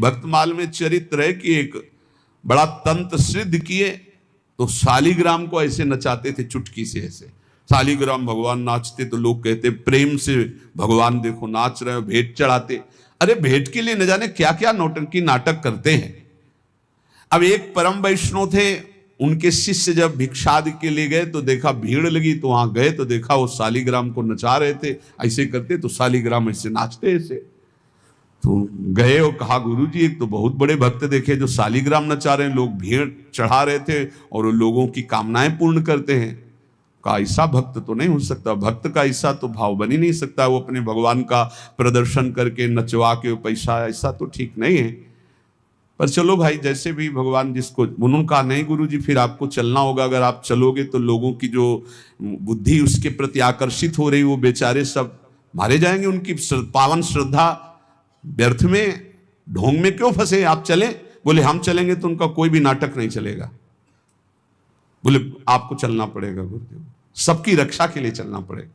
भक्तमाल में चरित्र है कि एक बड़ा तंत्र सिद्ध किए तो शालिग्राम को ऐसे नचाते थे चुटकी से, ऐसे शालिग्राम भगवान नाचते तो लोग कहते प्रेम से भगवान देखो नाच रहे हो, भेंट चढ़ाते। अरे भेंट के लिए न जाने क्या क्या नौटंकी नाटक करते हैं। अब एक परम वैष्णव थे, उनके शिष्य जब भिक्षादि के लिए गए तो देखा भीड़ लगी, तो वहां गए तो देखा वो शालिग्राम को नचा रहे थे, ऐसे करते तो शालिग्राम ऐसे नाचते ऐसे। तो गए और कहा गुरुजी एक तो बहुत बड़े भक्त देखे जो शालिग्राम नचा रहे हैं, लोग भीड़ चढ़ा रहे थे और वो लोगों की कामनाएं पूर्ण करते हैं। का ऐसा भक्त तो नहीं हो सकता, भक्त का ऐसा तो भाव बन ही नहीं सकता, वो अपने भगवान का प्रदर्शन करके नचवा के पैसा, ऐसा तो ठीक नहीं है। पर चलो भाई जैसे भी भगवान जिसको, उन्होंने कहा नहीं गुरुजी फिर आपको चलना होगा, अगर आप चलोगे तो लोगों की जो बुद्धि उसके प्रति आकर्षित हो रही वो बेचारे सब मारे जाएंगे, उनकी पावन श्रद्धा व्यर्थ में ढोंग में क्यों फंसे, आप चले। बोले हम चलेंगे तो उनका कोई भी नाटक नहीं चलेगा। बोले आपको चलना पड़ेगा गुरुदेव, सबकी रक्षा के लिए चलना पड़ेगा।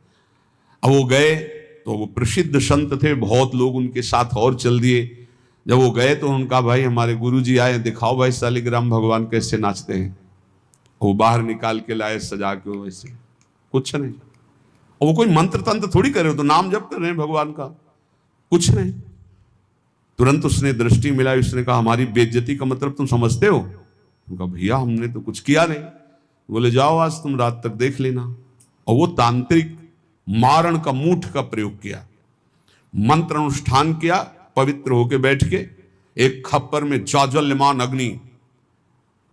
अब वो गए तो वो प्रसिद्ध संत थे, बहुत लोग उनके साथ और चल दिए। जब वो गए तो उनका भाई हमारे गुरुजी आए, दिखाओ भाई शालिग्राम भगवान कैसे नाचते हैं। वो बाहर निकाल के लाए सजा के, वैसे कुछ नहीं, और वो कोई मंत्र तंत्र थोड़ी करे, तो नाम जप कर रहे हैं भगवान का, कुछ नहीं। तुरंत उसने दृष्टि मिलाई, उसने कहा हमारी बेइज्जती का मतलब तुम समझते हो। उनका भैया हमने तो कुछ किया नहीं। बोले जाओ आज तुम रात तक देख लेना। और वो तांत्रिक मारण का मूठ का प्रयोग किया, मंत्र अनुष्ठान किया, पवित्र होके बैठ के एक खप्पर में ज्वाज्वल्यमान अग्नि,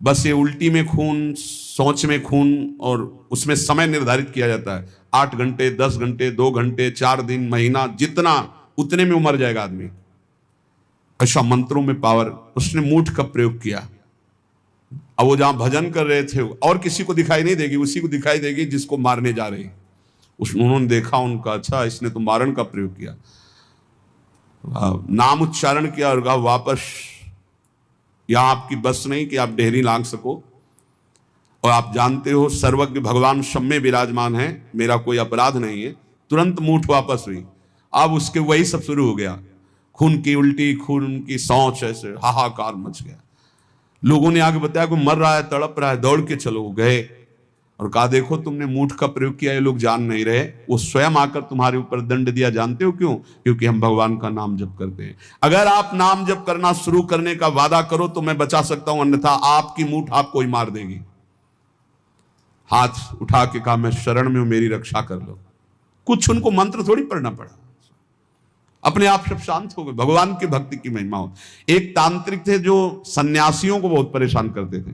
बस ये उल्टी में खून, सोच में खून, और उसमें समय निर्धारित किया जाता है 8 घंटे 10 घंटे 2 घंटे 4 दिन महीना, जितना उतने में मर जाएगा आदमी। ऐसा मंत्रों में पावर, उसने मूठ का प्रयोग किया। अब वो जहां भजन कर रहे थे और किसी को दिखाई नहीं देगी, उसी को दिखाई देगी जिसको मारने जा रही। उन्होंने देखा उनका, अच्छा इसने तो मारण का प्रयोग किया, नाम उच्चारण किया और कहा वापस यहां आपकी बस नहीं कि आप डेहरी लांग सको, और आप जानते हो सर्वज्ञ भगवान सब में विराजमान है, मेरा कोई अपराध नहीं है। तुरंत मूठ वापस हुई। अब उसके वही सब शुरू हो गया, खून की उल्टी, खून की सौंच, ऐसे हाहाकार मच गया। लोगों ने आगे बताया कोई मर रहा है, तड़प रहा है, दौड़ के चलो। गए और कहा देखो तुमने मूठ का प्रयोग किया, ये लोग जान नहीं रहे, वो स्वयं आकर तुम्हारे ऊपर दंड दिया। जानते हो क्यों? क्योंकि हम भगवान का नाम जप करते हैं। अगर आप नाम जप करना शुरू करने का वादा करो तो मैं बचा सकता हूं, अन्यथा आपकी मूठ आपको ही मार देगी। हाथ उठा के कहा मैं शरण में हूं, मेरी रक्षा कर लो। कुछ उनको मंत्र थोड़ी पढ़ना पड़ा, अपने आप सब शांत हो गए। भगवान की भक्ति की महिमा हो। एक तांत्रिक थे जो सन्यासियों को बहुत परेशान करते थे,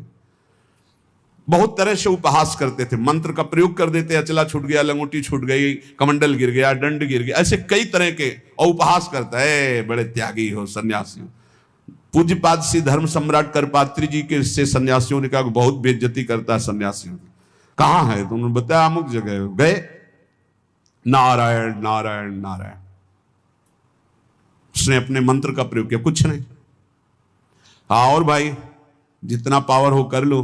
बहुत तरह से उपहास करते थे, मंत्र का प्रयोग कर देते, अचला छूट गया, लंगोटी छूट गई, कमंडल गिर गया, दंड गिर गया, ऐसे कई तरह के, और उपहास करता है बड़े त्यागी हो सन्यासी हो। पूज्यपाद श्री धर्म सम्राट करपात्री जी के से सन्यासियों ने कहा बहुत बेइज्जती करता है सन्यासियों की। कहां है? तो उन्होंने बताया अमुक जगह। गए, नारायण नारायण नारायण, उसने अपने मंत्र का प्रयोग किया, कुछ नहीं। हाँ और भाई जितना पावर हो कर लो।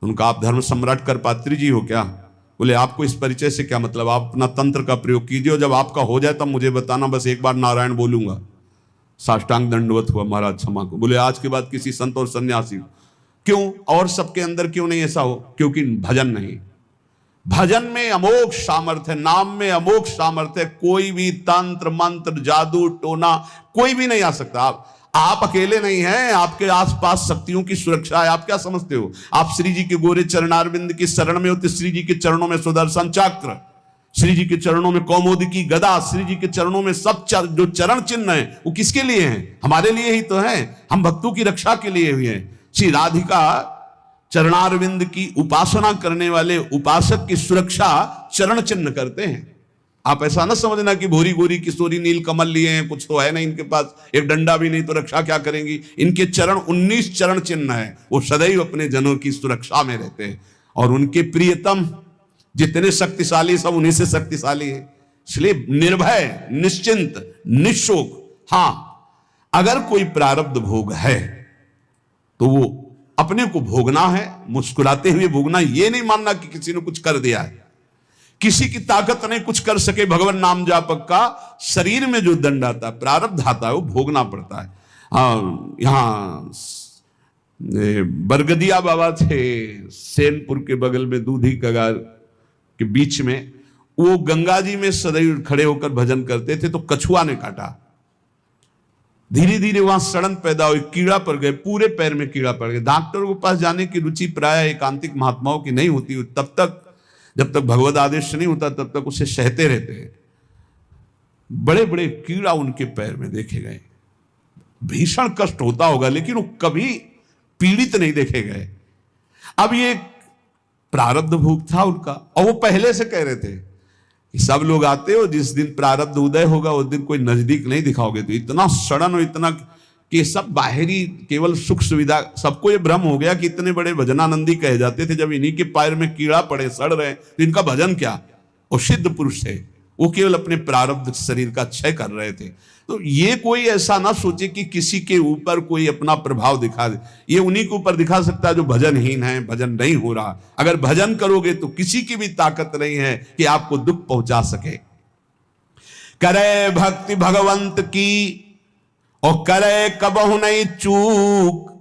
उनका आप धर्म सम्राट करपात्री जी हो क्या? बोले आपको इस परिचय से क्या मतलब, आप अपना तंत्र का प्रयोग कीजिए, जब आपका हो जाए तब मुझे बताना, बस एक बार नारायण बोलूंगा। साष्टांग दंडवत हुआ, महाराज क्षमा को। बोले आज के बाद किसी संत और सन्यासी, क्यों और सबके अंदर क्यों नहीं ऐसा हो? क्योंकि भजन नहीं। भजन में अमोघ सामर्थ्य है, नाम में अमोघ सामर्थ्य है। कोई भी तंत्र मंत्र जादू टोना कोई भी नहीं आ सकता। आप अकेले नहीं हैं, आपके आसपास शक्तियों की सुरक्षा है। आप क्या समझते हो? आप श्री जी के गोरे चरणारविंद की शरण में होते, श्री जी के चरणों में सुदर्शन चक्र, श्री जी के चरणों में कौमुदी की गदा, श्री जी के चरणों में सब जो चरण चिन्ह है वो किसके लिए हैं? हमारे लिए ही तो है। हम भक्तों की रक्षा के लिए हुए हैं। श्री राधिका चरणारविंद की उपासना करने वाले उपासक की सुरक्षा चरण चिन्ह करते हैं। आप ऐसा ना समझना कि भोरी गोरी किशोरी नील कमल लिए हैं, कुछ तो है नहीं इनके पास, एक डंडा भी नहीं तो रक्षा क्या करेंगी। इनके चरण 19 चरण चिन्ह है, वो सदैव अपने जनों की सुरक्षा में रहते हैं। और उनके प्रियतम जितने शक्तिशाली सब उन्हीं से शक्तिशाली है। इसलिए निर्भय, निश्चिंत, निशोक। हां अगर कोई प्रारब्ध भोग है तो वो अपने को भोगना है, मुस्कुराते हुए भोगना। ये नहीं मानना कि किसी ने कुछ कर दिया है, किसी की ताकत नहीं कुछ कर सके। भगवान नाम जापक का शरीर में जो दंड आता है, प्रारब्ध आता है, वो भोगना पड़ता है। हाँ, यहाँ बरगदिया बाबा थे सेनपुर के बगल में, दूधी कगार के बीच में। वो गंगा जी में सदैव खड़े होकर भजन करते थे, तो कछुआ ने काटा। धीरे धीरे वहां सड़न पैदा हुई, कीड़ा पड़ गए, पूरे पैर में कीड़ा पड़ गया। डॉक्टरों के पास जाने की रुचि प्राय एकांतिक महात्माओं की नहीं होती, तब तक जब तक भगवत आदेश नहीं होता तब तक उसे सहते रहते हैं। बड़े बड़े कीड़ा उनके पैर में देखे गए। भीषण कष्ट होता होगा, लेकिन वो कभी पीड़ित नहीं देखे गए। अब ये प्रारब्ध भोग था उनका, और वो पहले से कह रहे थे कि सब लोग आते हो, जिस दिन प्रारब्ध उदय होगा उस दिन कोई नजदीक नहीं दिखाओगे। तो इतना सड़न और इतना कि सब बाहरी केवल सुख सुविधा, सबको ये भ्रम हो गया कि इतने बड़े भजनानंदी कहे जाते थे, जब इन्हीं के पैर में कीड़ा पड़े, सड़ रहे, तो इनका भजन क्या। वो सिद्ध पुरुष थे, वो केवल अपने प्रारब्ध शरीर का क्षय कर रहे थे। तो ये कोई ऐसा ना सोचे कि किसी के ऊपर कोई अपना प्रभाव दिखा दे। ये उन्हीं के ऊपर दिखा सकता है जो भजनहीन है, भजन नहीं हो रहा। अगर भजन करोगे तो किसी की भी ताकत नहीं है कि आपको दुख पहुंचा सके। करे भक्ति भगवंत की और करे कबहु नहीं चूक,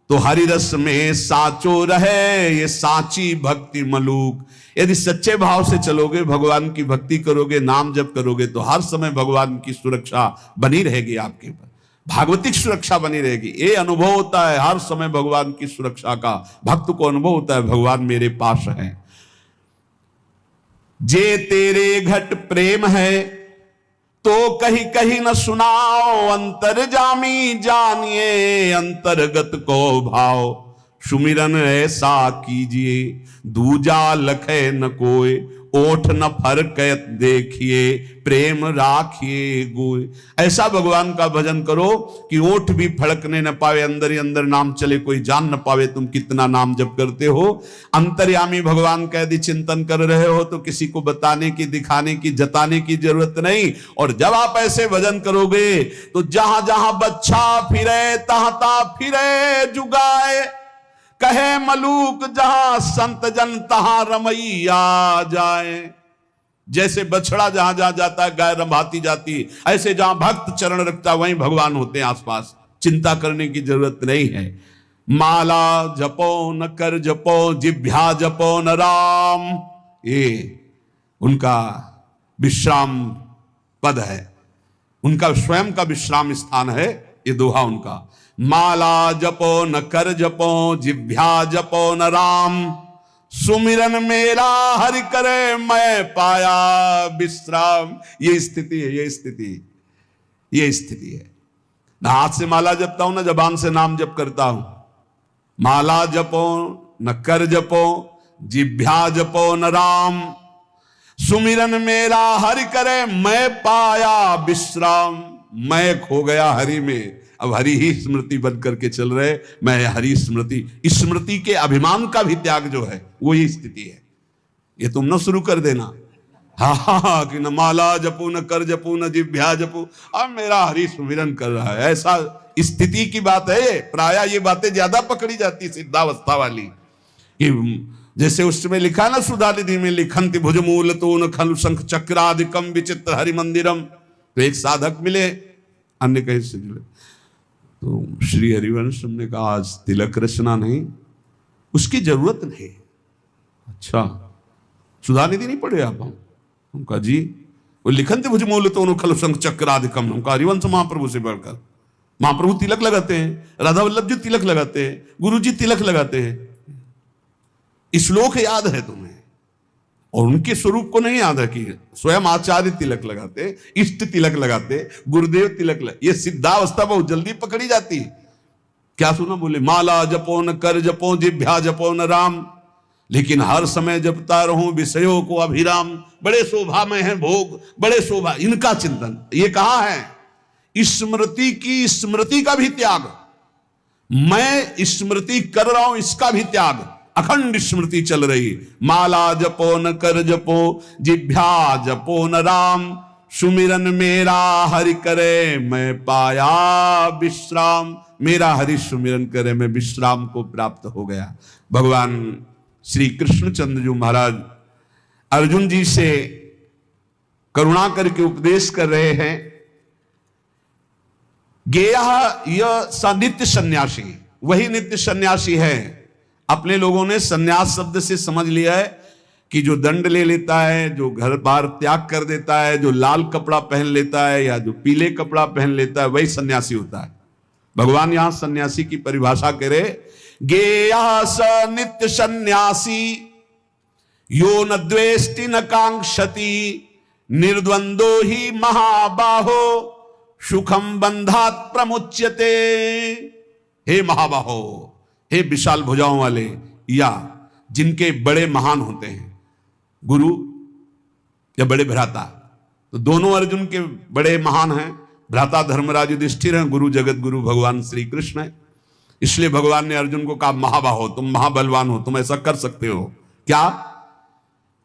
तो हरिरस में साचो रहे ये साची भक्ति मलूक। यदि सच्चे भाव से चलोगे, भगवान की भक्ति करोगे, नाम जप करोगे, तो हर समय भगवान की सुरक्षा बनी रहेगी आपके ऊपर, भागवतिक सुरक्षा बनी रहेगी। ये अनुभव होता है हर समय भगवान की सुरक्षा का, भक्त को अनुभव होता है भगवान मेरे पास है। जे तेरे घट प्रेम है तो कहीं कहीं न सुनाओ, अंतर्जामी जानिए अंतर्गत को भाव। सुमिरन ऐसा कीजिए दूजा लखे न कोय, ओठ न फरकत देखिए प्रेम राखिए गोय। ऐसा भगवान का भजन करो कि ओठ भी फड़कने न पावे, अंदर ही अंदर नाम चले, कोई जान न पावे तुम कितना नाम जप करते हो। अंतर्यामी भगवान का यदि चिंतन कर रहे हो तो किसी को बताने की, दिखाने की, जताने की जरूरत नहीं। और जब आप ऐसे भजन करोगे तो जहां जहां बच्चा फिरे तहां तहां फिरे जुगाए, कहे मलूक जहां संत जन तहां रमैया जाए। जैसे बछड़ा जहां जहां जाता है गाय रंभाती जाती, ऐसे जहां भक्त चरण रखता वहीं भगवान होते हैं आसपास। चिंता करने की जरूरत नहीं है। माला जपो न कर जपो, जिभ्या जपो न राम, ये उनका विश्राम पद है, उनका स्वयं का विश्राम स्थान है ये दोहा उनका। माला जपो न कर जपो, जिभ्या जपो न राम, सुमिरन मेरा हरि करे मैं पाया विश्राम। ये स्थिति है, ये स्थिति है। ना हाथ से माला जपता हूं, ना जबान से नाम जप करता हूं। माला जपो न कर जपो, जिभ्या जपो न राम, सुमिरन मेरा हरि करे मैं पाया विश्राम। मैं खो गया हरि में, अब हरि ही स्मृति बन करके चल रहे, मैं हरि स्मृति। स्मृति के अभिमान का भी त्याग जो है वो ये स्थिति है। ये तुम न शुरू कर देना हाँ कि न माला जपू न कर जपू न जिभ्या जपू, अब मेरा हरि सुमिरन कर रहा है, ऐसा स्थिति की बात है। प्राय ये बातें ज्यादा पकड़ी जाती सिद्धावस्था वाली, कि जैसे उसमें लिखा ना सुधानिधि में, लिखंति भुजमूल तो न खलु शंख चक्रादिकम विचित्र हरि मंदिरम। तो एक साधक मिले, अन्य कहीं से जुड़े, तो श्री हरिवंश ने कहा आज तिलक रचना नहीं, उसकी जरूरत नहीं। अच्छा सुधानिधि नहीं पढ़े आप? उनका जी वो लिखन थे मुझे मूल तो खल संघ चक्राधिकम। उनका हरिवंश महाप्रभु से बढ़कर, महाप्रभु तिलक लगाते हैं, राधा वल्लभ जी तिलक लगाते हैं, गुरु जी तिलक लगाते हैं। श्लोक याद है तुम्हें, और उनके स्वरूप को नहीं याद है कि स्वयं आचार्य तिलक लगाते, इष्ट तिलक लगाते, गुरुदेव तिलक लगाते। ये सिद्धावस्था बहुत जल्दी पकड़ी जाती है। क्या सुना बोले, माला जपो न कर जपो, जिभ्या जपो न राम, लेकिन हर समय जपता रहूं विषयों को अभिराम। बड़े शोभा में है भोग, बड़े शोभा, इनका चिंतन। ये कहा है स्मृति की, स्मृति का भी त्याग, मैं स्मृति कर रहा हूं इसका भी त्याग। अखंड स्मृति चल रही, माला जपो न कर जपो, जिभ्या जपो न राम, सुमिरन मेरा हरि करे मैं पाया विश्राम। मेरा हरि सुमिरन करे मैं विश्राम को प्राप्त हो गया। भगवान श्री कृष्णचंद्र जी महाराज अर्जुन जी से करुणा करके उपदेश कर रहे हैं गेयः यह स नित्य सन्यासी, वही नित्य सन्यासी है। अपने लोगों ने सन्यास शब्द से समझ लिया है कि जो दंड ले लेता है, जो घर बार त्याग कर देता है, जो लाल कपड़ा पहन लेता है या जो पीले कपड़ा पहन लेता है, वही सन्यासी होता है। भगवान यहां सन्यासी की परिभाषा करे, गेयः स नित्य सन्यासी यो न द्वेष्टि न कांक्षति निर्द्वंदो ही महाबाहो सुखम बंधात प्रमुच्यते। हे महाबाहो, हे विशाल भुजाओं वाले, या जिनके बड़े महान होते हैं, गुरु या बड़े भ्राता, तो दोनों अर्जुन के बड़े महान हैं। भ्राता धर्मराज युधिष्ठिर हैं, गुरु जगत गुरु भगवान श्री कृष्ण है। इसलिए भगवान ने अर्जुन को कहा, महाबाहो, तुम महाबलवान हो, तुम ऐसा कर सकते हो। क्या?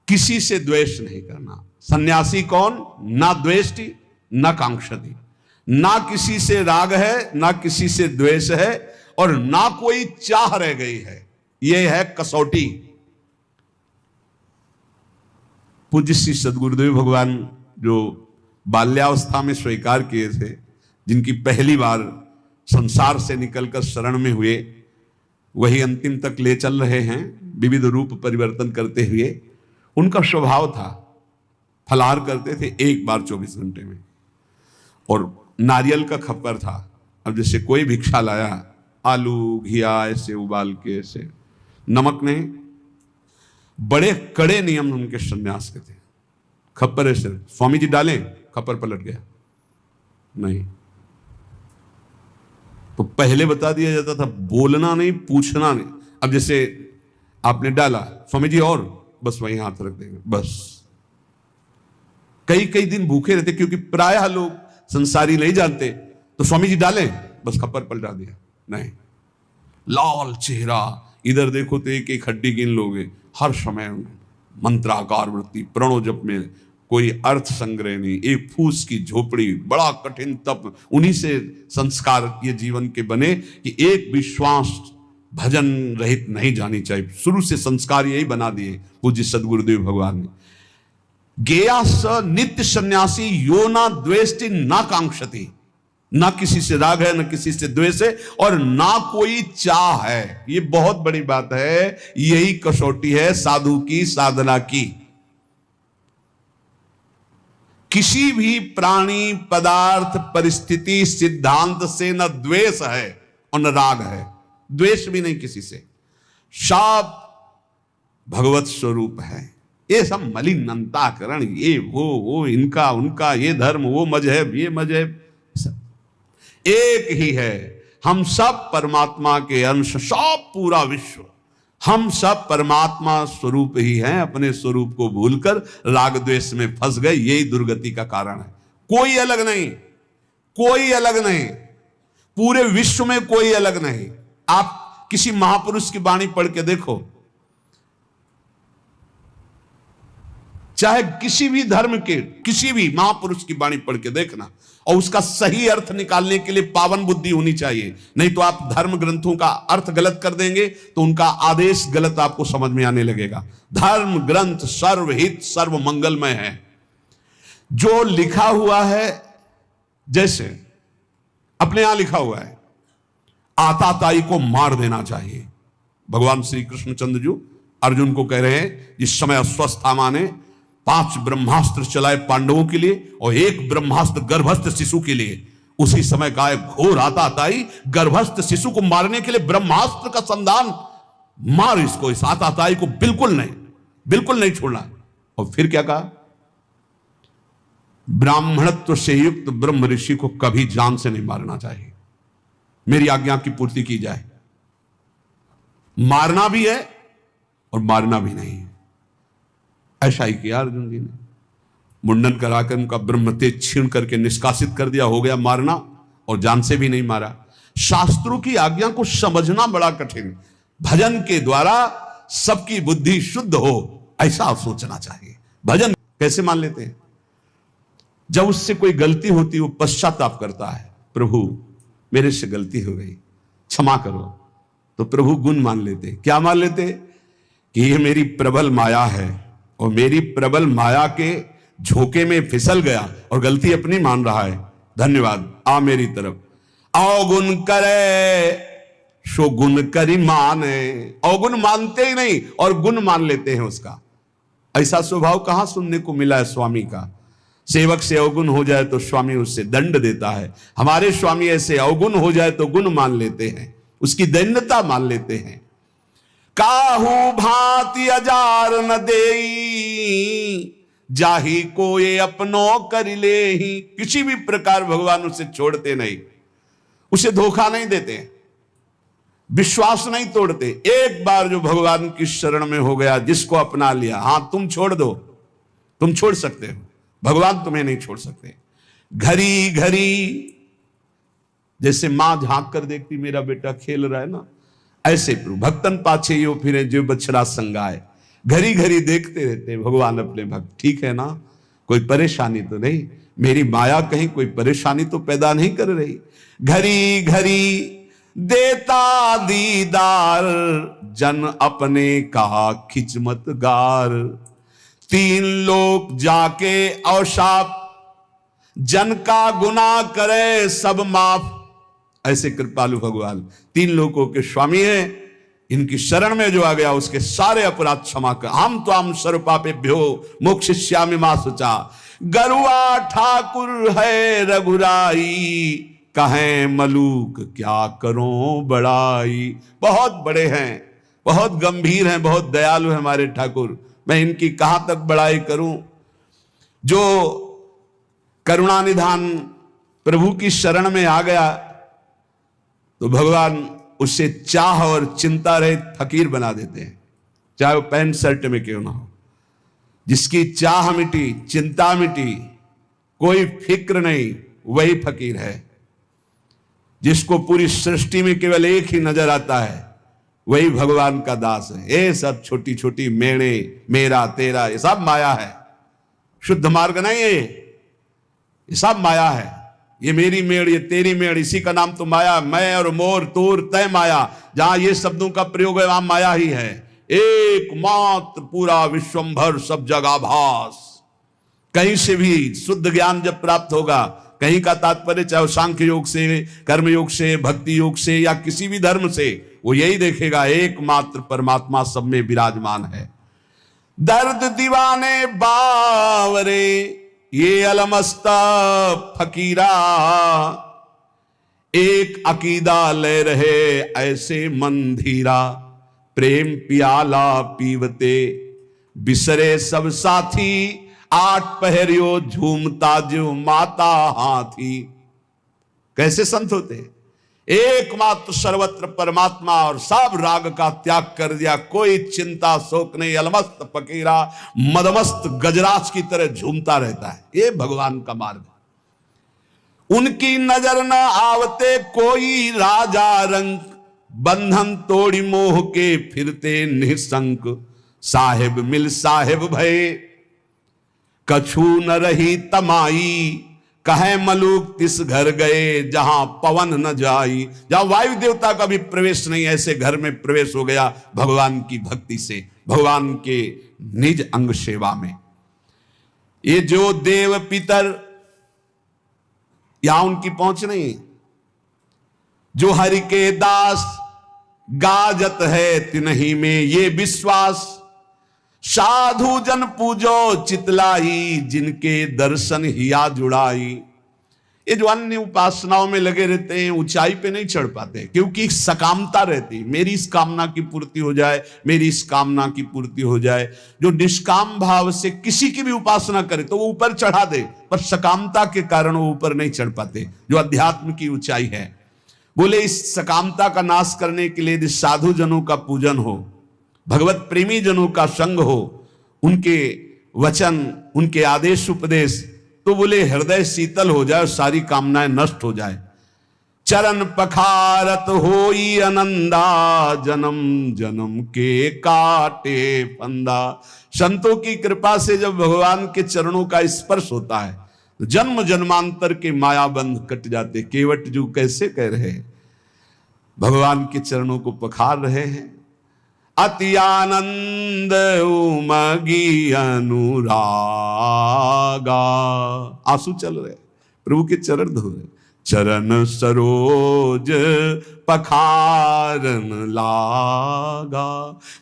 किसी से द्वेष नहीं करना। सन्यासी कौन? ना द्वेष्टि ना कांक्षति, ना किसी से राग है, ना किसी से द्वेष है, और ना कोई चाह रह गई है। यह है कसौटी। पूज्य श्री सद्गुरुदेव भगवान जो बाल्यावस्था में स्वीकार किए थे, जिनकी पहली बार संसार से निकलकर शरण में हुए, वही अंतिम तक ले चल रहे हैं विविध रूप परिवर्तन करते हुए। उनका स्वभाव था, फलाहार करते थे एक बार 24 घंटे में, और नारियल का खप्पर था। अब जैसे कोई भिक्षा लाया, आलू घिया ऐसे उबाल के, ऐसे नमक नहीं। बड़े कड़े नियम उनके सन्यास के थे। खप्पर ऐसे स्वामी जी डालें, खप्पर पलट गया नहीं। तो पहले बता दिया जाता था, बोलना नहीं, पूछना नहीं। अब जैसे आपने डाला, स्वामी जी और, बस वहीं हाथ रख देंगे, बस। कई कई दिन भूखे रहते, क्योंकि प्रायः लोग संसारी नहीं जानते। तो स्वामी जी डालें, बस खप्पर पलटा दिया नहीं। लाल चेहरा, इधर देखो तो एक एक हड्डी गिन लोगे। हर समय मंत्राकार वृत्ति, प्रणो जप में कोई अर्थ संग्रह नहीं, एक फूस की झोपड़ी, बड़ा कठिन तप। उन्हीं से संस्कार ये जीवन के बने कि एक विश्वास भजन रहित नहीं जानी चाहिए। शुरू से संस्कार यही बना दिए पूज्य सद्गुरुदेव भगवान ने। गेया स नित्य सन्यासी यो ना द्वेष्टि ना कांक्षति, ना किसी से राग है, ना किसी से द्वेष है, और ना कोई चाह है। ये बहुत बड़ी बात है। यही कसौटी है साधु की साधना की। किसी भी प्राणी, पदार्थ, परिस्थिति, सिद्धांत से न द्वेष है और न राग है। द्वेष भी नहीं किसी से। सब भगवत स्वरूप है। ये सब मलिनताकरण, ये वो इनका उनका, ये धर्म वो मजहब ये मजहब, सब एक ही है। हम सब परमात्मा के अंश, सब पूरा विश्व, हम सब परमात्मा स्वरूप ही हैं। अपने स्वरूप को भूलकर राग द्वेष में फंस गए, यही दुर्गति का कारण है। कोई अलग नहीं, कोई अलग नहीं, पूरे विश्व में कोई अलग नहीं। आप किसी महापुरुष की वाणी पढ़ के देखो, चाहे किसी भी धर्म के किसी भी महापुरुष की वाणी पढ़ के देखना, और उसका सही अर्थ निकालने के लिए पावन बुद्धि होनी चाहिए। नहीं तो आप धर्म ग्रंथों का अर्थ गलत कर देंगे तो उनका आदेश गलत आपको समझ में आने लगेगा। धर्म ग्रंथ सर्वहित सर्व मंगलमय है। जो लिखा हुआ है, जैसे अपने यहां लिखा हुआ है, आताताई को मार देना चाहिए। भगवान श्री कृष्णचंद्र जी अर्जुन को कह रहे हैं, जिस समय अश्वत्थामा ने 5 ब्रह्मास्त्र चलाए पांडवों के लिए और 1 ब्रह्मास्त्र गर्भस्थ शिशु के लिए, उसी समय का एक घोर आताताई गर्भस्थ शिशु को मारने के लिए ब्रह्मास्त्र का संधान, मार इसको, इस आताताई को बिल्कुल नहीं छोड़ना। और फिर क्या कहा? ब्राह्मणत्व से युक्त ब्रह्म ऋषि को कभी जान से नहीं मारना चाहिए, मेरी आज्ञा की पूर्ति की जाए। मारना भी है और मारना भी नहीं है। ऐसा ही किया अर्जुन जी ने। मुंडन कराकर उनका ब्रह्म तेज छीन करके निष्कासित कर दिया, हो गया मारना, और जान से भी नहीं मारा। शास्त्रों की आज्ञा को समझना बड़ा कठिन है। भजन के द्वारा सबकी बुद्धि शुद्ध हो, ऐसा सोचना चाहिए। भजन कैसे मान लेते हैं? जब उससे कोई गलती होती, वो पश्चाताप करता है, प्रभु मेरे से गलती हो गई, क्षमा करो, तो प्रभु गुण मान लेते। क्या मान लेते? कि ये मेरी प्रबल माया है और मेरी प्रबल माया के झोंके में फिसल गया और गलती अपनी मान रहा है, धन्यवाद, आ मेरी तरफ। अवगुण करे सो गुण करी माने। अवगुण मानते ही नहीं और गुण मान लेते हैं उसका। ऐसा स्वभाव कहां सुनने को मिला है स्वामी का। सेवक से अवगुण हो जाए तो स्वामी उससे दंड देता है। हमारे स्वामी ऐसे अवगुण हो जाए तो गुण मान लेते हैं, उसकी दैन्यता मान लेते हैं। काहू भांति अजार न देई, जाही को ये अपनो कर ले ही। किसी भी प्रकार भगवान उसे छोड़ते नहीं, उसे धोखा नहीं देते, विश्वास नहीं तोड़ते। एक बार जो भगवान की शरण में हो गया, जिसको अपना लिया, हां तुम छोड़ दो, तुम छोड़ सकते हो, भगवान तुम्हें नहीं छोड़ सकते। घड़ी घड़ी जैसे मां झांक कर देखती मेरा बेटा खेल रहा है ना, ऐसे प्रभु भक्तन पाछे यो फिरे जो बछड़ा संगाए। घड़ी घड़ी देखते रहते भगवान अपने भक्त, ठीक है ना, कोई परेशानी तो नहीं, मेरी माया कहीं कोई परेशानी तो पैदा नहीं कर रही। घड़ी घड़ी देता दीदार, जन अपने कहा खिचमत गार। तीन लोग जाके अवशाप, जन का गुनाह करे सब माफ। ऐसे कृपालु भगवान तीन लोगों के स्वामी हैं। इनकी शरण में जो आ गया उसके सारे अपराध क्षमा कर। हम तो हम सर्वपापेभ्यो मोक्षयिष्यामि मा शुचा। गरुआ ठाकुर है रघुराई, कहें मलूक क्या करो बड़ाई। बहुत बड़े हैं, बहुत गंभीर हैं, बहुत दयालु हैं हमारे ठाकुर, मैं इनकी कहां तक बड़ाई करूं। जो करुणानिधान प्रभु की शरण में आ गया तो भगवान उससे चाह और चिंता रहित फकीर बना देते हैं, चाहे वो पैंट शर्ट में क्यों ना हो। जिसकी चाह मिटी, चिंता मिटी, कोई फिक्र नहीं, वही फकीर है। जिसको पूरी सृष्टि में केवल एक ही नजर आता है, वही भगवान का दास है। ये सब छोटी छोटी मेणे, मेरा तेरा, ये सब माया है, शुद्ध मार्ग नहीं है, ये सब माया है। ये मेरी मेड़, ये तेरी मेड़, इसी का नाम तो माया। मैं और मोर, तोर, तय माया, जहां ये शब्दों का प्रयोग है वहां माया ही है। एकमात्र पूरा विश्वंभर सब जगह भास। कहीं से भी शुद्ध ज्ञान जब प्राप्त होगा, कहीं का तात्पर्य चाहे सांख्य योग से, कर्म योग से, भक्ति योग से या किसी भी धर्म से, वो यही देखेगा एकमात्र परमात्मा सब में विराजमान है। दर्द दीवाने बावरे ये अलमस्ता फकीरा, एक अकीदा ले रहे ऐसे मंधीरा। प्रेम पियाला पीवते बिसरे सब साथी, आठ पहरियो झूमता जो माता हाथी। कैसे संत होते हैं, एकमात्र सर्वत्र परमात्मा और सब राग का त्याग कर दिया, कोई चिंता शोक नहीं। अलमस्त फकीरा मदमस्त गजराज की तरह झूमता रहता है, ये भगवान का मार्ग है। उनकी नजर न आवते कोई राजा रंग, बंधन तोड़ी मोह के फिरते निसंक। साहेब मिल साहेब भय कछु न रही तमाई, कहे मलूक तिस घर गए जहां पवन न जाई। जहां वायु देवता का भी प्रवेश नहीं, ऐसे घर में प्रवेश हो गया भगवान की भक्ति से, भगवान के निज अंग सेवा में। ये जो देव पितर, यहां उनकी पहुंच नहीं। जो हरि के दास गाजत है तिन्ही में ये विश्वास। साधु जन पूजो चितलाई, जिनके दर्शन हिया जुड़ाई। ये जो अन्य उपासनाओं में लगे रहते हैं, ऊंचाई पे नहीं चढ़ पाते, क्योंकि सकामता रहती, मेरी इस कामना की पूर्ति हो जाए, मेरी इस कामना की पूर्ति हो जाए। जो निष्काम भाव से किसी की भी उपासना करे तो वो ऊपर चढ़ा दे, पर सकामता के कारण वो ऊपर नहीं चढ़ पाते, जो अध्यात्म की ऊंचाई है। बोले इस सकामता का नाश करने के लिए यदि साधु जनों का पूजन हो, भगवत प्रेमी जनों का संग हो, उनके वचन, उनके आदेश उपदेश, तो बोले हृदय शीतल हो जाए, सारी कामनाएं नष्ट हो जाए। चरण पखारत होई आनंदा, जन्म जन्म के काटे फंदा। संतों की कृपा से जब भगवान के चरणों का स्पर्श होता है तो जन्म जन्मांतर के मायाबंध कट जाते। केवट जो कैसे कह रहे हैं, भगवान के चरणों को पखार रहे हैं। अति आनंद उमगी अनुरागा, आंसू चल रहे, प्रभु के चरण धो रहे, चरण सरोज पखारन लागा।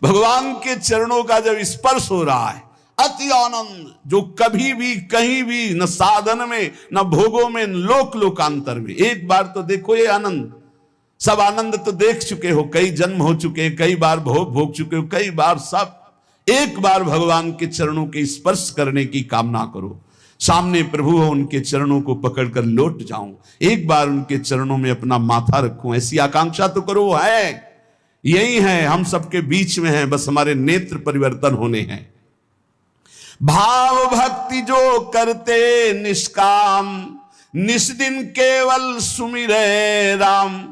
भगवान के चरणों का जब स्पर्श हो रहा है, अति आनंद, जो कभी भी कहीं भी न साधन में न भोगों में न लोक लोकांतर में। एक बार तो देखो ये आनंद, सब आनंद तो देख चुके हो, कई जन्म हो चुके, कई बार भोग भोग चुके हो, कई बार सब। एक बार भगवान के चरणों के स्पर्श करने की कामना करो। सामने प्रभु हो, उनके चरणों को पकड़कर लौट जाऊं, एक बार उनके चरणों में अपना माथा रखूं, ऐसी आकांक्षा तो करो। है यही है, हम सबके बीच में है, बस हमारे नेत्र परिवर्तन होने हैं। भाव भक्ति जो करते निष्काम, निस्दिन केवल सुमिरे राम।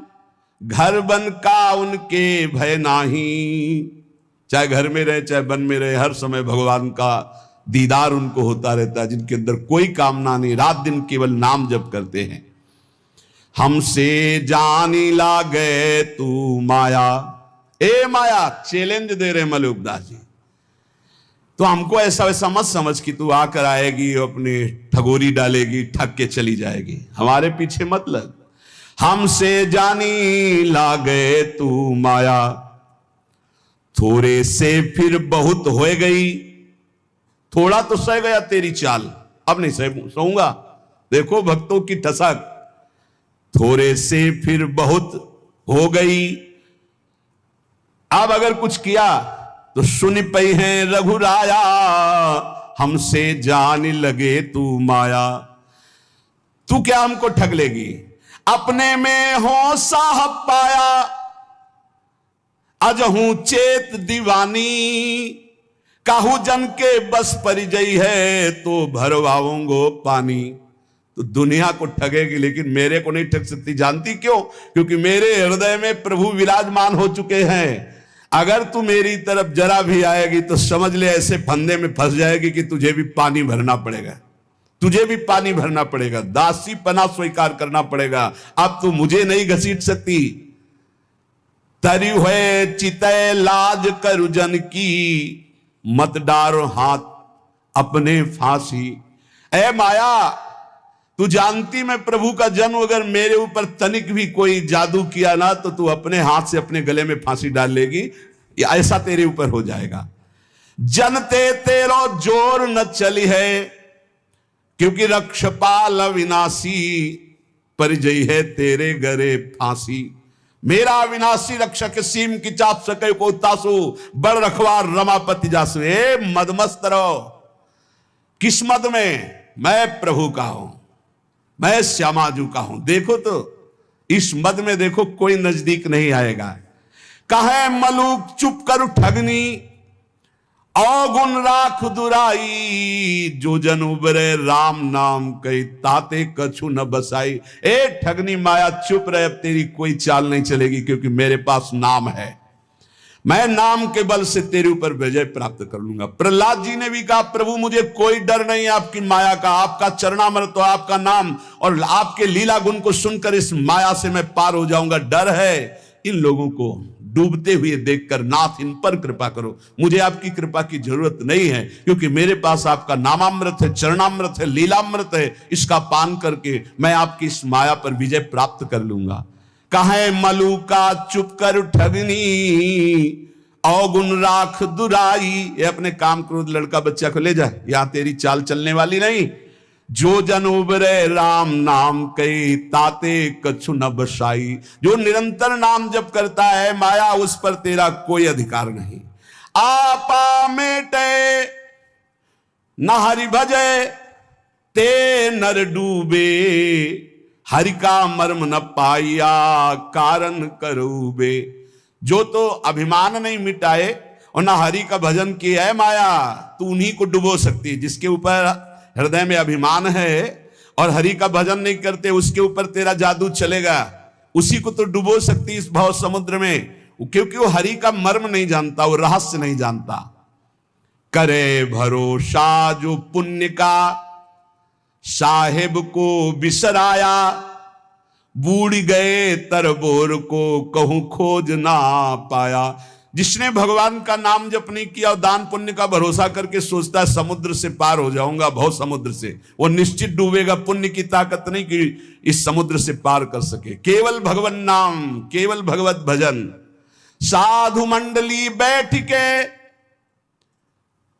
घर बन का उनके भय नाही, चाहे घर में रहे चाहे वन में रहे, हर समय भगवान का दीदार उनको होता रहता है, जिनके अंदर कोई कामना नहीं, रात दिन केवल नाम जप करते हैं। हमसे जानी लागे तू माया, ए माया, चैलेंज दे रहे मलुकदास जी। तो हमको ऐसा वैसा मत समझ कि तू आकर आएगी, अपने ठगोरी डालेगी, ठग के चली जाएगी, हमारे पीछे मत लग। हमसे जानी लागे तू माया, थोड़े से फिर बहुत हो गई। थोड़ा तो सह गया तेरी चाल, अब नहीं सहूंगा। देखो भक्तों की ठसक, थोड़े से फिर बहुत हो गई। अब अगर कुछ किया तो सुन पई है रघुराया, हमसे जान लगे तू माया। तू क्या हमको ठग लेगी, अपने में हो साहब पाया। अजहू चेत दीवानी, काहू जन के बस परिजई है, तो भरवाऊंगो पानी। तो दुनिया को ठगेगी लेकिन मेरे को नहीं ठग सकती। जानती क्यों? क्योंकि मेरे हृदय में प्रभु विराजमान हो चुके हैं। अगर तू मेरी तरफ जरा भी आएगी तो समझ ले ऐसे फंदे में फंस जाएगी कि तुझे भी पानी भरना पड़ेगा, तुझे भी पानी भरना पड़ेगा, दासी पना स्वीकार करना पड़ेगा। अब तू मुझे नहीं घसीट सकती। तरी हुए चितय लाज करु जन की, मत डारो हाथ अपने फांसी। ए माया, तू जानती मैं प्रभु का जन्म अगर मेरे ऊपर तनिक भी कोई जादू किया ना तो तू अपने हाथ से अपने गले में फांसी डाल लेगी, ऐसा तेरे ऊपर हो जाएगा। जनते तेरो जोर न चली है, क्योंकि रक्षपाल अविनाशी, परिजय है तेरे गरे फांसी। मेरा अविनाशी रक्षक सीम की चाप सके को तासु, बड़ रखवार रमापति जासु। ए मदमस्त रहो, किस मद में? मैं प्रभु का हूं, मैं श्यामाजू का हूं। देखो तो इस मद में देखो कोई नजदीक नहीं आएगा। कहे मलूक चुप कर ठगनी, अवगुण राख दुराई। जो जन उबरे राम नाम कही, ताते कछु न बसाई। ए ठगनी माया चुप रहे, अब तेरी कोई चाल नहीं चलेगी, क्योंकि मेरे पास नाम है। मैं नाम के बल से तेरे ऊपर विजय प्राप्त कर लूंगा। प्रहलाद जी ने भी कहा, प्रभु मुझे कोई डर नहीं है आपकी माया का, आपका चरणामृत, आपका नाम और आपके लीला गुण को सुनकर इस माया से मैं पार हो जाऊंगा। डर है इन लोगों को डूबते हुए देखकर, नाथ इन पर कृपा करो। मुझे आपकी कृपा की जरूरत नहीं है, क्योंकि मेरे पास आपका नामामृत है, चरणामृत है, लीलामृत है। इसका पान करके मैं आपकी इस माया पर विजय प्राप्त कर लूंगा। कहे मलू का चुप कर ठगनी, अवगुण राख दुराई। ये अपने काम क्रोध लड़का बच्चा को ले जाए, यहां तेरी चाल चलने वाली नहीं। जो जन उबरे राम नाम कई, ताते कछु न बसाई। जो निरंतर नाम जप करता है, माया उस पर तेरा कोई अधिकार नहीं। आपा मेटे न हरि भजे, ते नर डूबे। हरि का मर्म न पाया, कारण करूबे। जो तो अभिमान नहीं मिटाए और ना हरि का भजन किया है माया, तू उन्हीं को डुबो सकती है। जिसके ऊपर हृदय में अभिमान है और हरि का भजन नहीं करते, उसके ऊपर तेरा जादू चलेगा। उसी को तो डुबो सकती इस भाव समुद्र में, क्योंकि वो हरि का मर्म नहीं जानता, वो रहस्य नहीं जानता। करे भरोसा जो पुण्य का, साहेब को बिसराया। बूढ़ गए तरबोर को, कहूं खोज ना पाया। जिसने भगवान का नाम जप नहीं किया और दान पुण्य का भरोसा करके सोचता है समुद्र से पार हो जाऊंगा, भव समुद्र से, वो निश्चित डूबेगा। पुण्य की ताकत नहीं कि इस समुद्र से पार कर सके। केवल भगवान नाम, केवल भगवत भजन। साधु मंडली बैठ के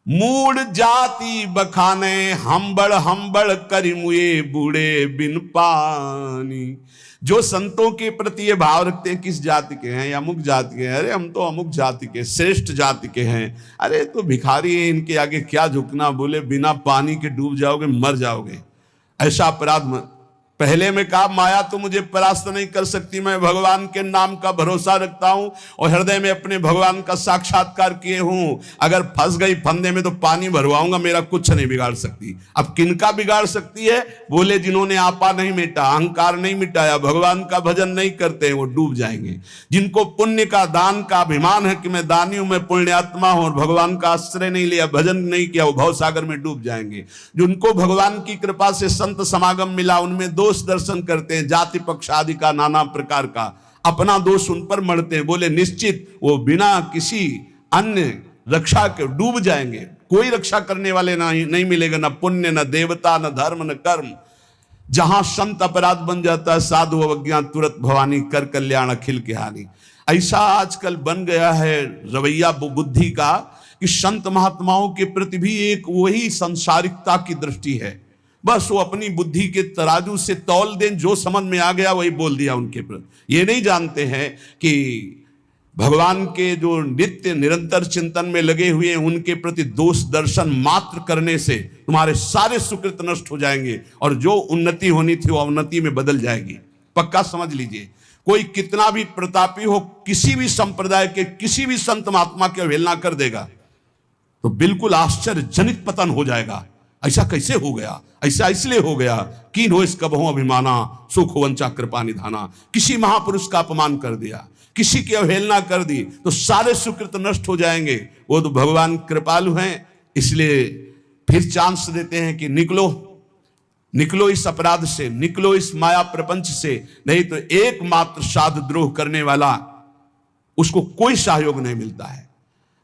मूड जाति बखाने, हम्बड़ हम्बड़ करिमुए बूढ़े बिन पानी। जो संतों के प्रति ये भाव रखते हैं किस जाति के हैं या अमुक जाति के हैं, अरे हम तो अमुक जाति के, श्रेष्ठ जाति के हैं, अरे तो भिखारी हैं, इनके आगे क्या झुकना, बोले बिना पानी के डूब जाओगे, मर जाओगे। ऐसा अपराध। पहले में कहा माया तो मुझे परास्त नहीं कर सकती, मैं भगवान के नाम का भरोसा रखता हूं और हृदय में अपने भगवान का साक्षात्कार किए हूं। अगर फंस गई फंदे में तो पानी भरवाऊंगा, मेरा कुछ नहीं बिगाड़ सकती। अब किनका बिगाड़ सकती है? बोले जिन्होंने आपा नहीं मिटा, अहंकार नहीं मिटाया, भगवान का भजन नहीं करते हैं, वो डूब जाएंगे। जिनको पुण्य का, दान का अभिमान है कि मैं दानी हूं, मैं पुण्यात्मा हूं, और भगवान का आश्रय नहीं लिया, भजन नहीं किया, वो भवसागर में डूब जाएंगे। जिनको भगवान की कृपा से संत समागम मिला, उनमें दोष दर्शन करते हैं, जाति पक्ष आदि का, नाना प्रकार का, अपना दोष उन पर मढ़ते हैं, बोले निश्चित वो बिना किसी अन्य रक्षा के डूब जाएंगे। कोई रक्षा करने वाले नहीं मिलेगा, ना पुण्य, न देवता, न धर्म, न कर्म। जहां संत अपराध बन जाता है, साधु अवज्ञा तुरंत भवानी, कर कल्याण अखिल के हानि। ऐसा आजकल बन गया है रवैया बुद्धि का कि संत महात्माओं के प्रति भी एक वही संसारिकता की दृष्टि है। बस वो अपनी बुद्धि के तराजू से तौल दें, जो समझ में आ गया वही बोल दिया उनके प्रति। ये नहीं जानते हैं कि भगवान के जो नित्य निरंतर चिंतन में लगे हुए हैं, उनके प्रति दोष दर्शन मात्र करने से तुम्हारे सारे सुकृत नष्ट हो जाएंगे और जो उन्नति होनी थी वो अवनति में बदल जाएगी। पक्का समझ लीजिए। कोई कितना भी प्रतापी हो, किसी भी संप्रदाय के किसी भी संत महात्मा की अवहेलना कर देगा तो बिल्कुल आश्चर्यजनक पतन हो जाएगा। ऐसा कैसे हो गया? ऐसा इसलिए हो गया कि नो इस कबहों अभिमाना, सुख वंचा कृपा निधाना। किसी महापुरुष का अपमान कर दिया, किसी की अवहेलना कर दी तो सारे सुकृत नष्ट हो जाएंगे। वो तो भगवान कृपालु हैं, इसलिए फिर चांस देते हैं कि निकलो, निकलो इस अपराध से, निकलो इस माया प्रपंच से, नहीं तो एकमात्र साधुद्रोह करने वाला उसको कोई सहयोग नहीं मिलता है।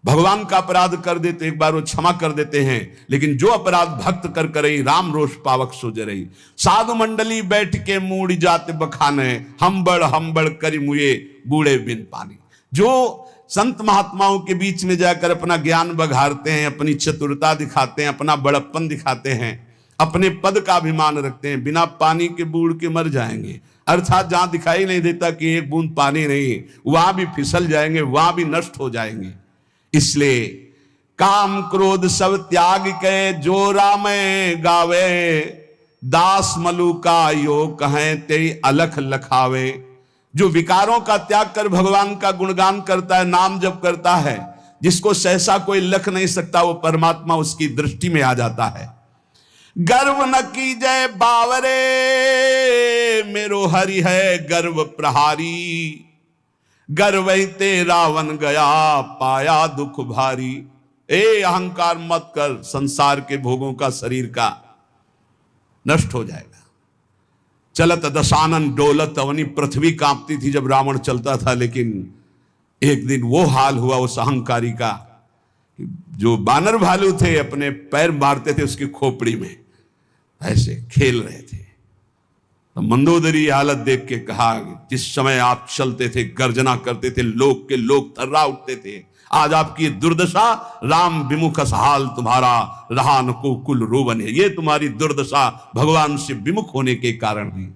भगवान का अपराध कर देते एक बार वो क्षमा कर देते हैं, लेकिन जो अपराध भक्त कर करई, राम रोष पावक सोज रही। साधु मंडली बैठ के मूड जाते बखाने, हम्बड़ हम्बड़ करी मुए बूढ़े बिन पानी। जो संत महात्माओं के बीच में जाकर अपना ज्ञान बघारते हैं, अपनी चतुरता दिखाते हैं, अपना बड़प्पन दिखाते हैं, अपने पद का अभिमान रखते हैं, बिना पानी के बूढ़ के मर जाएंगे। अर्थात जहां दिखाई नहीं देता कि एक बूंद पानी नहीं, वहां भी फिसल जाएंगे, वहां भी नष्ट हो जाएंगे। इसलिए काम क्रोध सब त्याग के, जो राम गावे, दास मलु का यो कहें तेरी अलख लखावे। जो विकारों का त्याग कर भगवान का गुणगान करता है, नाम जप करता है, जिसको सहसा कोई लख नहीं सकता, वो परमात्मा उसकी दृष्टि में आ जाता है। गर्व न कीजय बावरे, मेरो हरि है गर्व प्रहारी। गर्वैते रावण गया पाया दुख भारी। ए अहंकार मत कर, संसार के भोगों का, शरीर का नष्ट हो जाएगा। चलत दशानन डोलत अवनी, पृथ्वी कांपती थी जब रावण चलता था, लेकिन एक दिन वो हाल हुआ उस अहंकारी का, जो बानर भालू थे अपने पैर मारते थे उसकी खोपड़ी में, ऐसे खेल रहे थे। तो मंदोदरी हालत देख के कहा, जिस समय आप चलते थे, गर्जना करते थे, लोग के लोग थर्रा उठते थे, आज आपकी दुर्दशा, राम विमुख हाल तुम्हारा, रहा न को कुल रोवन है। ये तुम्हारी दुर्दशा भगवान से विमुख होने के कारण हुई।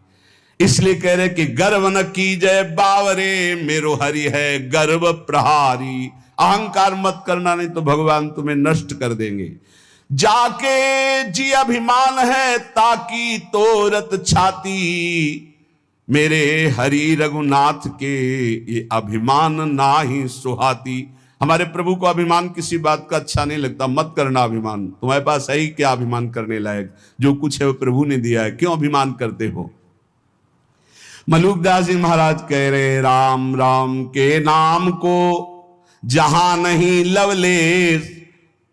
इसलिए कह रहे कि गर्व न कीजय बावरे, मेरो हरि है गर्व प्रहारी। अहंकार मत करना, नहीं तो भगवान तुम्हें नष्ट कर देंगे। जाके जी अभिमान है ताकि तोरत छाती, मेरे हरि रघुनाथ के ये अभिमान ना ही सुहाती। हमारे प्रभु को अभिमान किसी बात का अच्छा नहीं लगता। मत करना अभिमान, तुम्हारे पास है ही क्या अभिमान करने लायक? जो कुछ है वो प्रभु ने दिया है, क्यों अभिमान करते हो? मलुकदास जी महाराज कह रहे, राम राम के नाम को जहां नहीं लवलेश,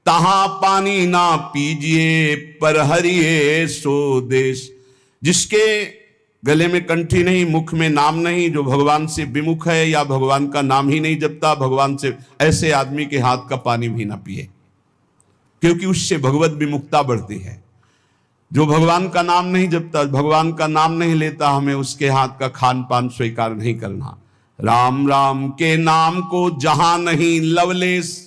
तहां पानी ना पीजिए, पर हरिये सो देश। जिसके गले में कंठी नहीं, मुख में नाम नहीं, जो भगवान से विमुख है या भगवान का नाम ही नहीं जपता, भगवान से, ऐसे आदमी के हाथ का पानी भी ना पिए, क्योंकि उससे भगवत विमुखता बढ़ती है। जो भगवान का नाम नहीं जपता, भगवान का नाम नहीं लेता, हमें उसके हाथ का खान पान स्वीकार नहीं करना। राम राम के नाम को जहां नहीं लवलेस,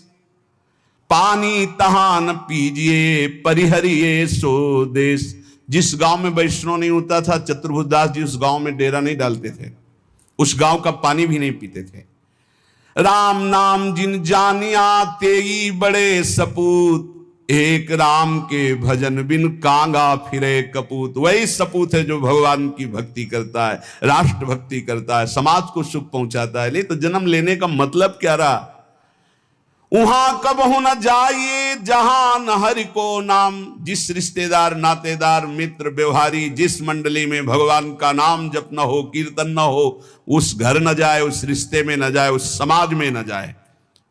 पानी तहां न पीजिए, परिहरिए सो देश। जिस गांव में वैष्णव नहीं होता था, चतुर्भुज दास जी उस गांव में डेरा नहीं डालते थे, उस गांव का पानी भी नहीं पीते थे। राम नाम जिन जानिया तेई बड़े सपूत, एक राम के भजन बिन कांगा फिरे कपूत। वही सपूत है जो भगवान की भक्ति करता है, राष्ट्र भक्ति करता है, समाज को सुख पहुंचाता है। नहीं तो जन्म लेने का मतलब क्या रहा? वहां कबहू न जाइए जहां न हरि को नाम। जिस रिश्तेदार, नातेदार, मित्र, व्यवहारी, जिस मंडली में भगवान का नाम जप न हो, कीर्तन न हो, उस घर न जाए, उस रिश्ते में न जाए, उस समाज में न जाए।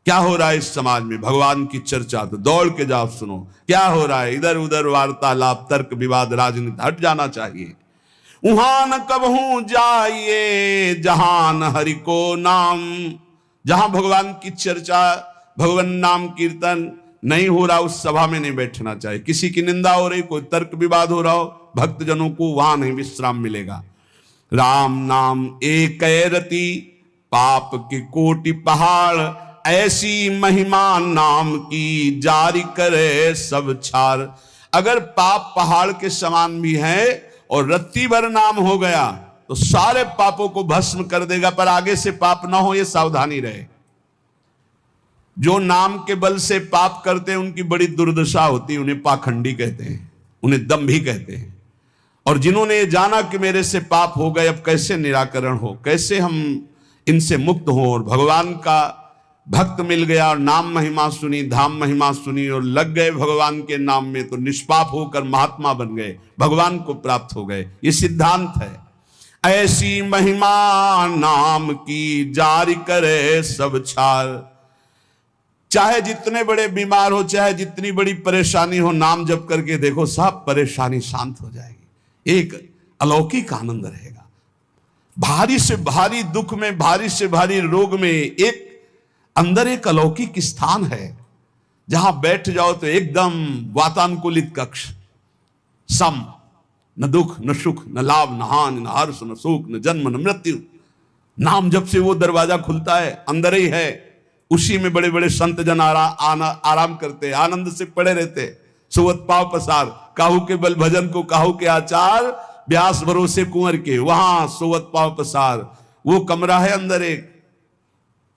क्या हो रहा है इस समाज में? भगवान की चर्चा तो दौड़ के जाओ सुनो। क्या हो रहा है? इधर उधर वार्तालाप, तर्क विवाद, राजनीति, हट जाना चाहिए। वहां न कबहू जाइए जहां न हरि को नाम। जहां भगवान की चर्चा, भगवान नाम कीर्तन नहीं हो रहा, उस सभा में नहीं बैठना चाहिए। किसी की निंदा हो रही, कोई तर्क विवाद हो रहा हो, भक्तजनों को वहां नहीं विश्राम मिलेगा। राम नाम एक रति, पाप के कोटि पहाड़, ऐसी महिमा नाम की जारी करे सब छार। अगर पाप पहाड़ के समान भी है और रत्ती भर नाम हो गया तो सारे पापों को भस्म कर देगा, पर आगे से पाप ना हो, ये सावधानी रहे। जो नाम के बल से पाप करते हैं उनकी बड़ी दुर्दशा होती है, उन्हें पाखंडी कहते हैं, उन्हें दंभी कहते हैं। और जिन्होंने जाना कि मेरे से पाप हो गए, अब कैसे निराकरण हो, कैसे हम इनसे मुक्त हो, और भगवान का भक्त मिल गया और नाम महिमा सुनी, धाम महिमा सुनी और लग गए भगवान के नाम में, तो निष्पाप होकर महात्मा बन गए, भगवान को प्राप्त हो गए। ये सिद्धांत है। ऐसी महिमा नाम की जारी करे सब छार। चाहे जितने बड़े बीमार हो, चाहे जितनी बड़ी परेशानी हो, नाम जप करके देखो, सब परेशानी शांत हो जाएगी। एक अलौकिक आनंद रहेगा। भारी से भारी दुख में, भारी से भारी रोग में एक अंदर एक अलौकिक स्थान है, जहां बैठ जाओ तो एकदम वातानुकूलित कक्ष, सम, न दुख न सुख, न लाभ न हानि, न हर्ष न सुख, न जन्म न मृत्यु। नाम जब से वो दरवाजा खुलता है, अंदर ही है। उसी में बड़े बड़े संत जन आराम करते, आनंद से पड़े रहते। सुवत पाव पसार, काहू के बल भजन को काहू के आचार, व्यास भरोसे कुंवर के, वहां सुवत पाव पसार। वो कमरा है अंदर एक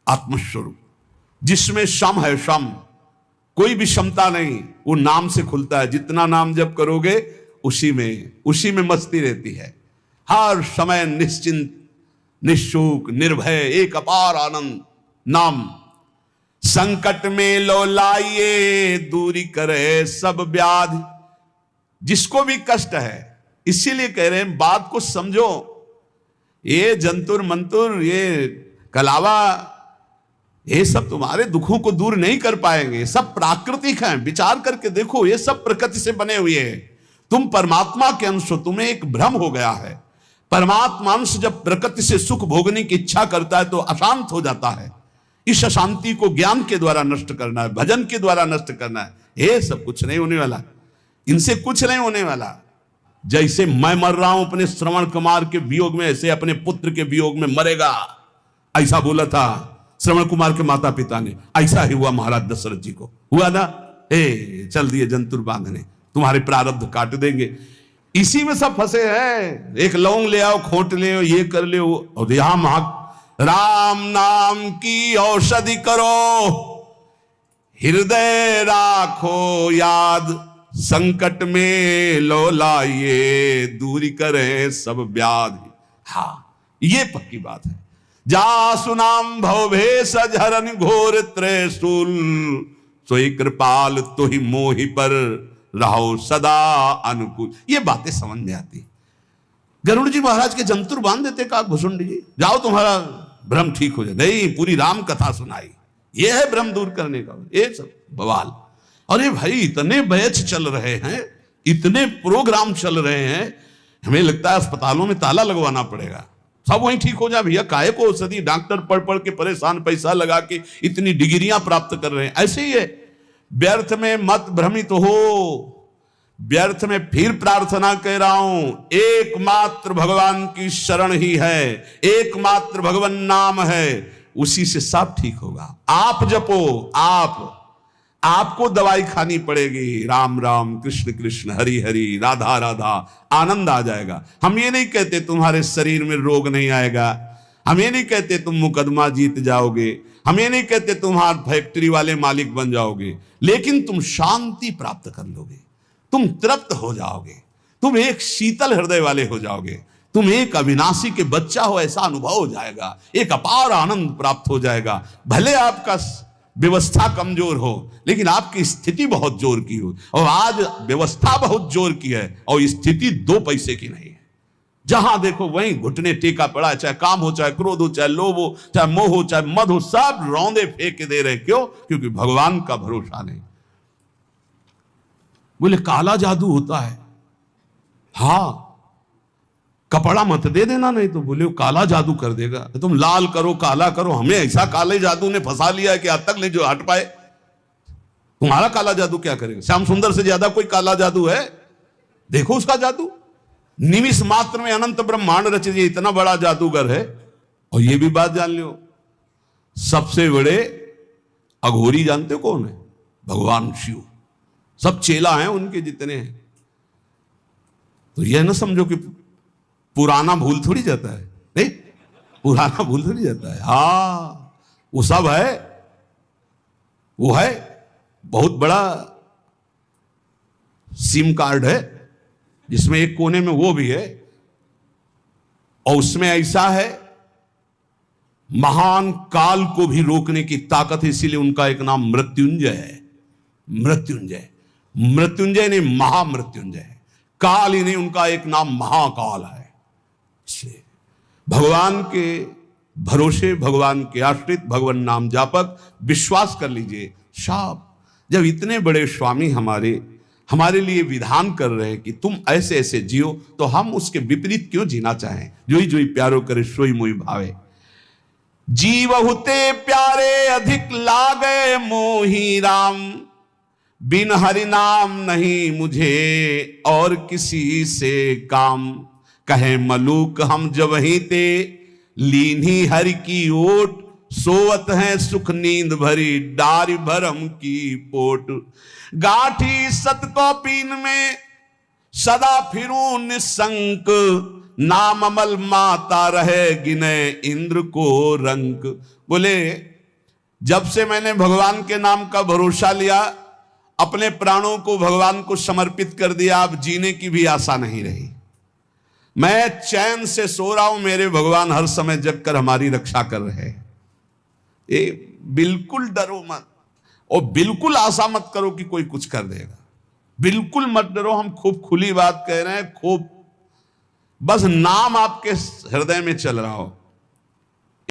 आत्मस्वरूप, जिसमें शम है, शम, कोई भी क्षमता नहीं, वो नाम से खुलता है। जितना नाम जप करोगे उसी में मस्ती रहती है। हर समय निश्चिंत, निशुक, निर्भय, एक अपार आनंद। नाम संकट में लो लाइए, दूरी करे सब व्याधि। जिसको भी कष्ट है, इसीलिए कह रहे हैं बात को समझो। ये जंतुर मंतुर, ये कलावा, ये सब तुम्हारे दुखों को दूर नहीं कर पाएंगे। सब प्राकृतिक हैं, विचार करके देखो, ये सब प्रकृति से बने हुए हैं। तुम परमात्मा के अंश हो, तुम्हें एक भ्रम हो गया है। परमात्मा अंश जब प्रकृति से सुख भोगने की इच्छा करता है तो अशांत हो जाता है। इस अशांति को ज्ञान के द्वारा नष्ट करना है, भजन के द्वारा नष्ट करना है। ये सब कुछ नहीं होने वाला, इनसे कुछ नहीं होने वाला। जैसे मैं मर रहा हूं अपने श्रवण कुमार के वियोग में, ऐसे अपने पुत्र के वियोग में मरेगा, ऐसा बोला था श्रवण कुमार के माता पिता ने। ऐसा ही हुआ महाराज दशरथ जी को, हुआ ना। चल दिए जंतुर बांधने, तुम्हारे प्रारब्ध काट देंगे। इसी में सब फंसे हैं। एक लौंग ले आओ, खोट ले आओ, ये कर ले, और यहां राम नाम की औषधि करो, हृदय राखो याद, संकट में लो लाइए, दूरी करे सब व्याधि। हाँ, ये पक्की बात है। जा सुनाम भवभेष झरन घोर त्रिशूल, सोई कृपाल तुहि मोहि पर रहो सदा अनुकूल। ये बातें समझ में आती। गरुड़ जी महाराज के जंतुर बांध देते काकभूषुंड जी, जाओ तुम्हारा भ्रम ठीक हो जाए। नहीं, पूरी राम कथा सुनाई। ये है भ्रम दूर करने का, ये सब बवाल। अरे भाई, इतने बैच चल रहे हैं, इतने प्रोग्राम चल रहे हैं, हमें लगता है अस्पतालों में ताला लगवाना पड़ेगा, सब वहीं ठीक हो जाए। भैया काहे को औषधि, डॉक्टर पढ़ पढ़ के परेशान, पैसा लगा के इतनी डिग्रियां प्राप्त कर रहे हैं। ऐसे ही है, व्यर्थ में मत भ्रमित हो, व्यर्थ में फिर प्रार्थना कह रहा हूं, एकमात्र भगवान की शरण ही है, एकमात्र भगवान नाम है, उसी से सब ठीक होगा। आप जपो, आपको दवाई खानी पड़ेगी, राम राम कृष्ण कृष्ण हरि हरि राधा राधा, आनंद आ जाएगा। हम ये नहीं कहते तुम्हारे शरीर में रोग नहीं आएगा, हम ये नहीं कहते तुम मुकदमा जीत जाओगे, हम ये नहीं कहते तुम्हारे फैक्ट्री वाले मालिक बन जाओगे, लेकिन तुम शांति प्राप्त कर लोगे, तुम तृप्त हो जाओगे, तुम एक शीतल हृदय वाले हो जाओगे, तुम एक अविनाशी के बच्चा हो ऐसा अनुभव हो जाएगा, एक अपार आनंद प्राप्त हो जाएगा। भले आपका व्यवस्था कमजोर हो, लेकिन आपकी स्थिति बहुत जोर की हो, और आज व्यवस्था बहुत जोर की है और स्थिति 2 पैसे की नहीं है। जहां देखो वहीं घुटने टेका पड़ा है, चाहे काम हो, चाहे क्रोध हो, चाहे लोभ हो, चाहे मोह हो, चाहे मद हो, सब रौंदे फेंक दे रहे। क्यों? क्योंकि भगवान का भरोसा नहीं। बोले काला जादू होता है, हाँ कपड़ा मत दे देना, नहीं तो बोले काला जादू कर देगा। तुम लाल करो काला करो, हमें ऐसा काले जादू ने फंसा लिया है कि आज तक नहीं जो हट पाए। तुम्हारा काला जादू क्या करेगा? श्याम सुंदर से ज्यादा कोई काला जादू है? देखो उसका जादू, निमिष मात्र में अनंत ब्रह्मांड रच दिए, इतना बड़ा जादूगर है। और ये भी बात जान लो, सबसे बड़े अघोरी जानते कौन है? भगवान शिव। सब चेला हैं उनके जितने हैं। तो यह ना समझो कि पुराना भूल थोड़ी जाता है, नहीं पुराना भूल थोड़ी जाता है। हाँ वो सब है, वो है बहुत बड़ा सिम कार्ड है, जिसमें एक कोने में वो भी है, और उसमें ऐसा है महान काल को भी रोकने की ताकत है, इसीलिए उनका एक नाम मृत्युंजय है। मृत्युंजय, मृत्युंजय नहीं महामृत्युंजय है, काल ही नहीं, उनका एक नाम महाकाल है। इसलिए भगवान के भरोसे, भगवान के आश्रित, भगवान नाम जापक, विश्वास कर लीजिए। साहब जब इतने बड़े स्वामी हमारे लिए विधान कर रहे हैं कि तुम ऐसे ऐसे जियो, तो हम उसके विपरीत क्यों जीना चाहें? जोई प्यारो करे सोई मोई भावे। जीव हुते प्यारे अधिक लागे मोही राम, बिन हरि नाम नहीं मुझे और किसी से काम। कहे मलूक हम जब ही ते लीनी हरि की ओट, सोवत है सुख नींद भरी डारी भरम की पोट। गाठी सत को पीन में सदा फिरूं निसंक, नाम अमल माता रहे गिने इंद्र को रंक। बोले जब से मैंने भगवान के नाम का भरोसा लिया, अपने प्राणों को भगवान को समर्पित कर दिया, अब जीने की भी आशा नहीं रही। मैं चैन से सो रहा हूं, मेरे भगवान हर समय जगकर हमारी रक्षा कर रहे हैं। ये बिल्कुल डरो मत, और बिल्कुल आशा मत करो कि कोई कुछ कर देगा। बिल्कुल मत डरो, हम खूब खुली बात कह रहे हैं, खूब बस नाम आपके हृदय में चल रहा हो।